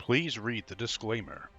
Please read the disclaimer.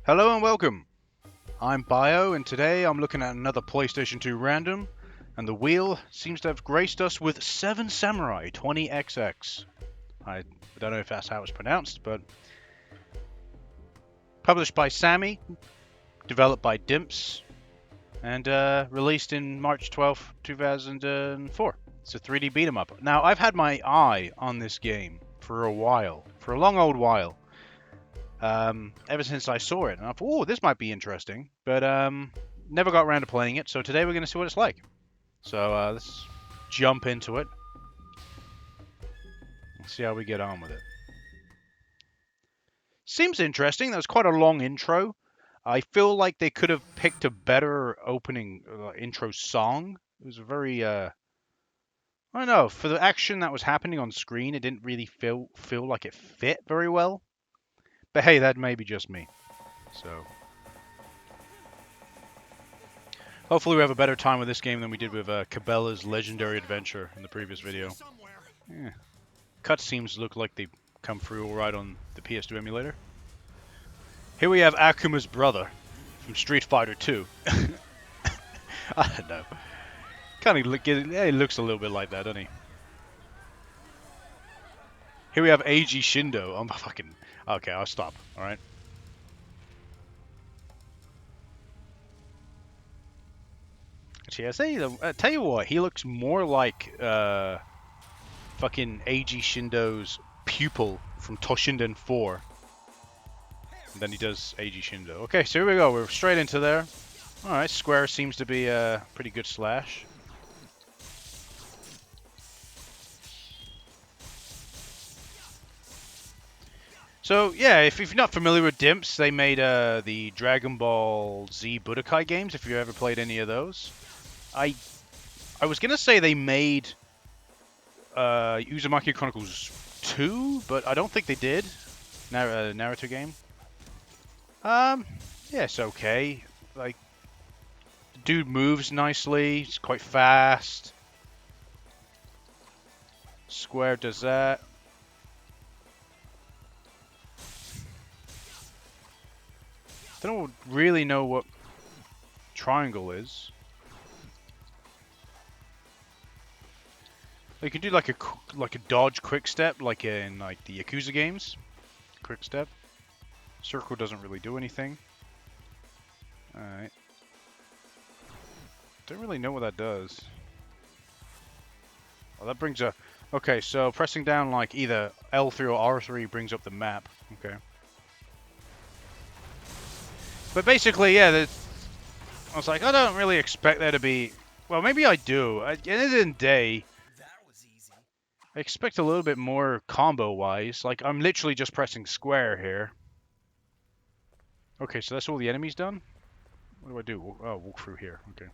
Hello and welcome. I'm Bio, and today I'm looking at another PlayStation 2 random, and the wheel seems to have graced us with 7 Samurai 20XX. I don't know if that's how it's pronounced, but published by Sammy, developed by Dimps, and released in March 12th, 2004. It's a 3D beat 'em up. Now, I've had my eye on this game for a while, for a long old while. Ever since I saw it, and I thought, oh, this might be interesting, but never got around to playing it, so today we're going to see what it's like. So let's jump into it. Let's see how we get on with it. Seems interesting. That was quite a long intro. I feel like they could have picked a better opening intro song. It was a very, I don't know, for the action that was happening on screen, it didn't really feel like it fit very well. But hey, that may be just me. So hopefully we have a better time with this game than we did with Cabela's Legendary Adventure in the previous video. Yeah. Cutscenes look like they come through alright on the PS2 emulator. Here we have Akuma's brother from Street Fighter 2. I don't know. Kind of look. Yeah, he looks a little bit like that, doesn't he? Here we have AG Shindo. I'm fucking. Okay, I'll stop. All right. Actually, I tell you what, he looks more like fucking AG Shindo's pupil from Toshinden 4 than he does AG Shindo. Okay, so here we go. We're straight into there. All right, square seems to be a pretty good slash. So yeah, if you're not familiar with Dimps, they made the Dragon Ball Z Budokai games. If you ever played any of those, I was gonna say they made Uzumaki Chronicles 2, but I don't think they did. Naruto game. Yeah, it's okay. Like, the dude moves nicely. It's quite fast. Square does that. Don't really know what triangle is. You can do like a dodge quick step, like in like the Yakuza games. Quick step. Circle doesn't really do anything. All right. Don't really know what that does. Well, that brings a. Okay, so pressing down like either L3 or R3 brings up the map. Okay. But basically, yeah, I was like, I don't really expect there to be. Well, maybe I do. At the end of the day, I expect a little bit more combo-wise. Like, I'm literally just pressing square here. Okay, so that's all the enemies done? What do I do? Oh, walk through here. Okay.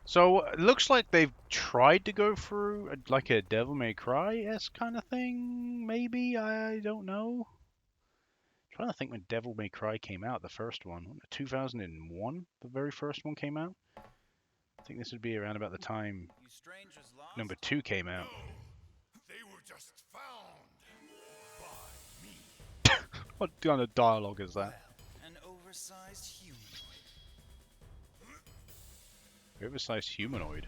So, it looks like they've tried to go through, like, a Devil May Cry-esque kind of thing, maybe? I don't know. I'm trying to think when Devil May Cry came out, the first one. 2001, the very first one came out? I think this would be around about the time number 2 came out. They were just found by me. What kind of dialogue is that? An oversized humanoid. Oversized humanoid?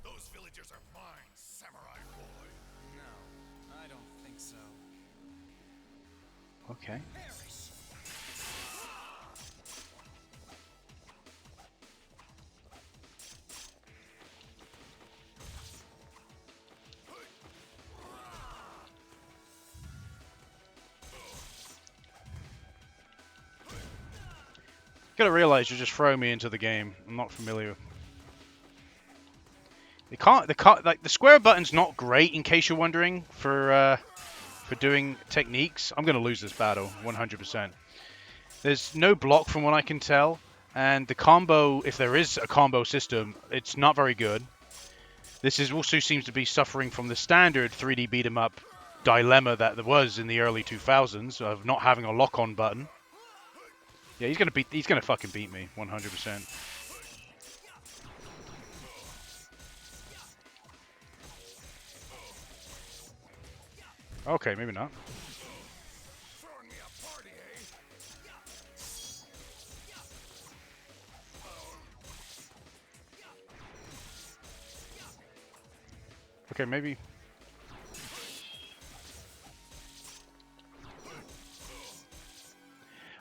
Those villagers are mine, samurai boy. No, I don't think so. Okay. Gotta realize you're just throwing me into the game. I'm not familiar. Like the square button's not great in case you're wondering for doing techniques. I'm gonna lose this battle 100%. There's no block from what I can tell, and the combo, if there is a combo system, it's not very good. This is also seems to be suffering from the standard 3D beat 'em up dilemma that there was in the early 2000s of not having a lock-on button. Yeah, he's gonna fucking beat me 100%. Okay, maybe not. Throwing me a party, eh? Okay, maybe.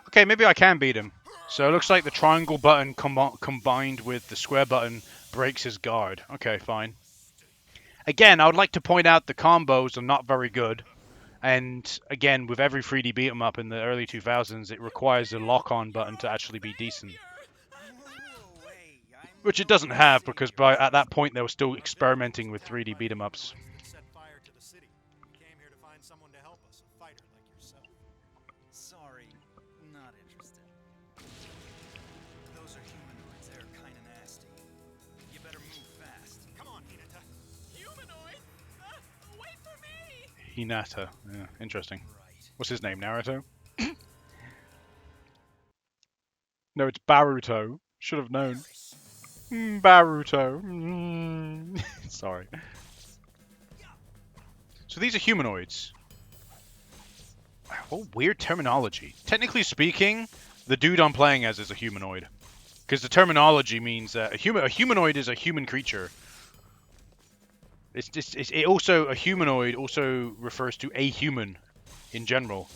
Okay, maybe I can beat him. So it looks like the triangle button combined with the square button breaks his guard. Okay, fine. Again, I would like to point out the combos are not very good. And again, with every 3D beat 'em up in the early 2000s, it requires a lock-on button to actually be decent. Which it doesn't have, because at that point they were still experimenting with 3D beat 'em ups. Set fire to the city. Came here to find someone to help us, a fighter like yourself. Sorry, not interested. Those are humanoids. They're kind of nasty. You better move fast. Come on, Hinata. Humanoid? Wait for me! Hinata. Yeah, interesting. Right. What's his name, Naruto? No, it's Baruto. Should have known. Baruto. Sorry. So these are humanoids. What weird terminology. Technically speaking, the dude I'm playing as is a humanoid. Because the terminology means that a humanoid is a human creature. It also, a humanoid also refers to a human in general.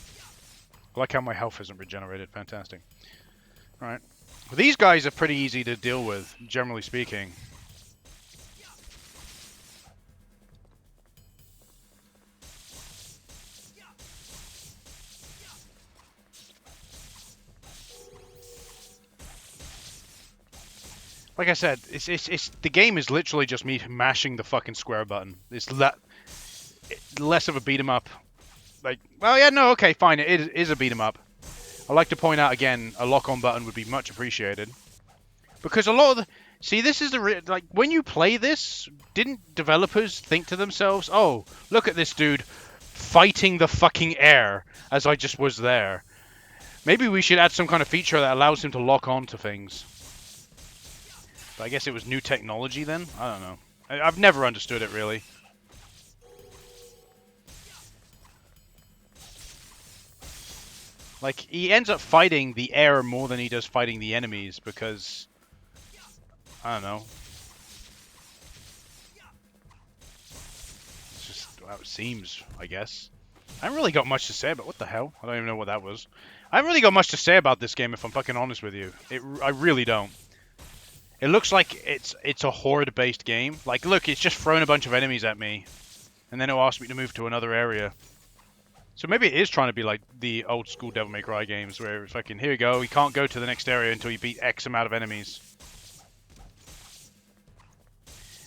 I like how my health isn't regenerated. Fantastic. Alright. Well, these guys are pretty easy to deal with, generally speaking. Like I said, it's the game is literally just me mashing the fucking square button. It's less of a beat 'em up. Like, well, yeah, no, okay, fine, it is a beat 'em up. I'd like to point out again, a lock-on button would be much appreciated. Because a lot of the... See, this is the... Like, when you play this, didn't developers think to themselves, oh, look at this dude fighting the fucking air as I just was there. Maybe we should add some kind of feature that allows him to lock on to things. But I guess it was new technology then? I don't know. I've never understood it, really. Like, he ends up fighting the air more than he does fighting the enemies, because... I don't know. It's just how it seems, I guess. I haven't really got much to say about... What the hell? I don't even know what that was. I haven't really got much to say about this game, if I'm fucking honest with you. I really don't. It looks like it's a horde-based game. Like, look, it's just thrown a bunch of enemies at me. And then it'll ask me to move to another area. So maybe it is trying to be like the old-school Devil May Cry games, where it's fucking, here you go, you can't go to the next area until you beat X amount of enemies.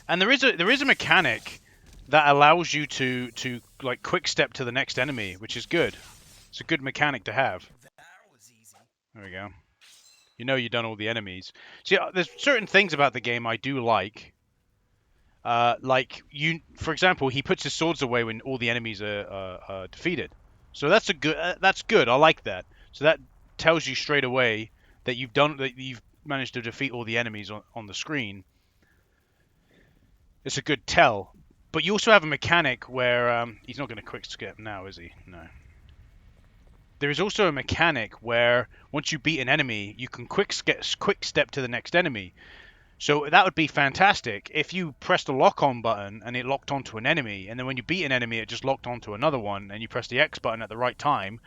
And there is a mechanic that allows you to like quick step to the next enemy, which is good. It's a good mechanic to have. That was easy. There we go. You know you've done all the enemies. See, there's certain things about the game I do like. Like, for example, he puts his swords away when all the enemies are defeated. So that's that's good. I like that. So that tells you straight away that you've managed to defeat all the enemies on the screen. It's a good tell. But you also have a mechanic where he's not going to quick skip now, is he? No. There is also a mechanic where once you beat an enemy, you can quick step to the next enemy. So that would be fantastic if you pressed the lock-on button and it locked onto an enemy, and then when you beat an enemy, it just locked onto another one, and you press the X button at the right time.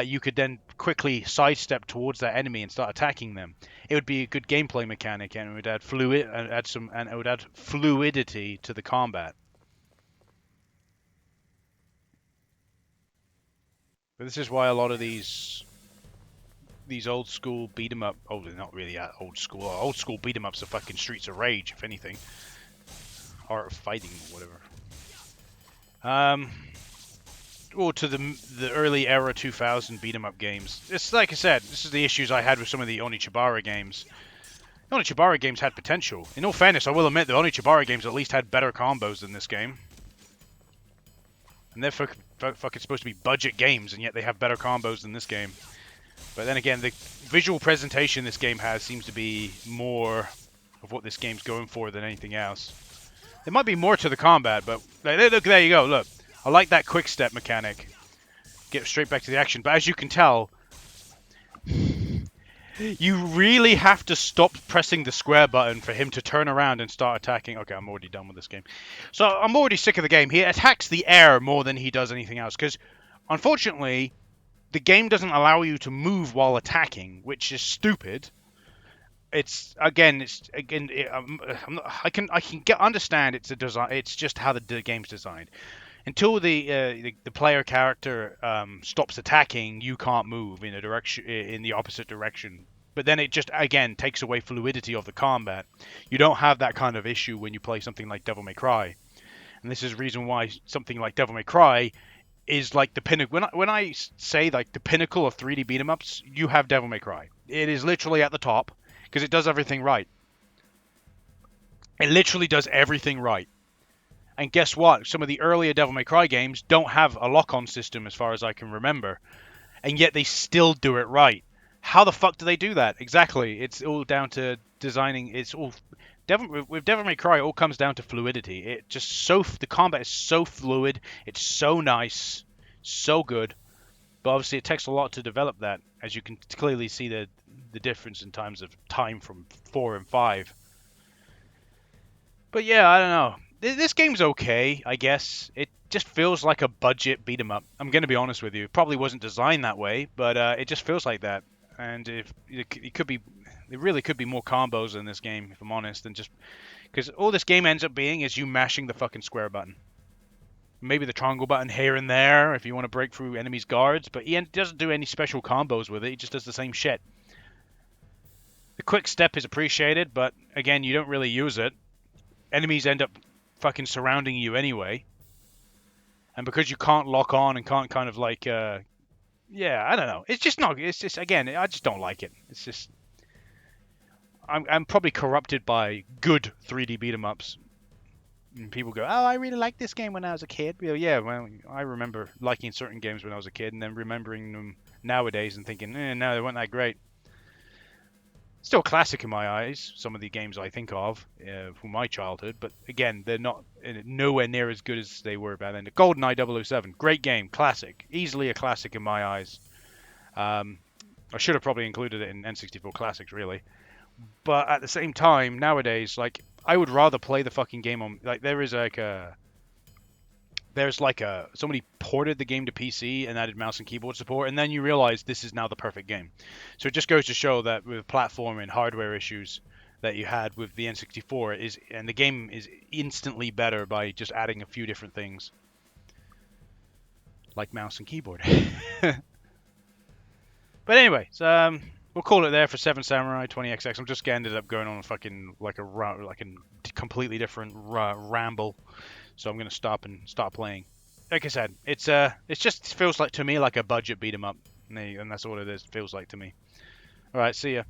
You could then quickly sidestep towards that enemy and start attacking them. It would be a good gameplay mechanic, and it would add fluidity to the combat. But this is why a lot of these old school beat 'em up. Oh, they're not really old school. Old school beat 'em ups are fucking Streets of Rage, if anything. Art of Fighting, or whatever. Or to the early era 2000 beat 'em up games. It's like I said, this is the issues I had with some of the Onichibara games. The Onichibara games had potential. In all fairness, I will admit the Onichibara games at least had better combos than this game. And they're fucking supposed to be budget games, and yet they have better combos than this game. But then again, the visual presentation this game has seems to be more of what this game's going for than anything else. There might be more to the combat, but look, there you go, look. I like that quick step mechanic. Get straight back to the action. But as you can tell, you really have to stop pressing the square button for him to turn around and start attacking. Okay, I'm already done with this game. So I'm already sick of the game. He attacks the air more than he does anything else. Because, unfortunately, the game doesn't allow you to move while attacking, which is stupid. I can understand it's a design. It's just how the game's designed. Until the player character stops attacking, you can't move in the opposite direction. But then it just again takes away fluidity of the combat. You don't have that kind of issue when you play something like Devil May Cry, and this is the reason why something like Devil May Cry is like the pinnacle. When I say like the pinnacle of 3D beat 'em ups, you have Devil May Cry. It is literally at the top because it does everything right. It literally does everything right. And guess what? Some of the earlier Devil May Cry games don't have a lock-on system as far as I can remember. And yet they still do it right. How the fuck do they do that? Exactly. It's all down to designing. With Devil May Cry, it all comes down to fluidity. The combat is so fluid. It's so nice. So good. But obviously it takes a lot to develop that. As you can clearly see the the difference in terms of time from 4 and 5. But yeah, I don't know. This game's okay, I guess. It just feels like a budget beat 'em up. I'm gonna be honest with you. It probably wasn't designed that way, but it just feels like that. And if it could be, it really could be more combos in this game, if I'm honest, than just because all this game ends up being is you mashing the fucking square button. Maybe the triangle button here and there if you want to break through enemies' guards, but he doesn't do any special combos with it. He just does the same shit. The quick step is appreciated, but again, you don't really use it. Enemies end up fucking surrounding you anyway. And because you can't lock on and can't kind of like, yeah, I don't know. It's just not, it's just, again, I just don't like it. It's just, I'm probably corrupted by good 3D beat 'em ups. And people go, oh, I really liked this game when I was a kid. Well, yeah, well, I remember liking certain games when I was a kid and then remembering them nowadays and thinking, no, they weren't that great. Still a classic in my eyes, some of the games I think of from my childhood, but again, they're not nowhere near as good as they were back then. GoldenEye 007, great game, classic, easily a classic in my eyes. I should have probably included it in N64 Classics, really. But at the same time, nowadays, like, I would rather play the fucking game on, like, somebody ported the game to PC and added mouse and keyboard support, and then you realize this is now the perfect game. So it just goes to show that with platform and hardware issues that you had with the N64 and the game is instantly better by just adding a few different things, like mouse and keyboard. But anyway, so, we'll call it there for 7 Samurai 20XX. I'm just ended up going on a fucking like a completely different ramble. So I'm gonna stop and start playing. Like I said, it's just feels like to me like a budget beat 'em up, and that's all it is. Feels like to me. All right, see ya.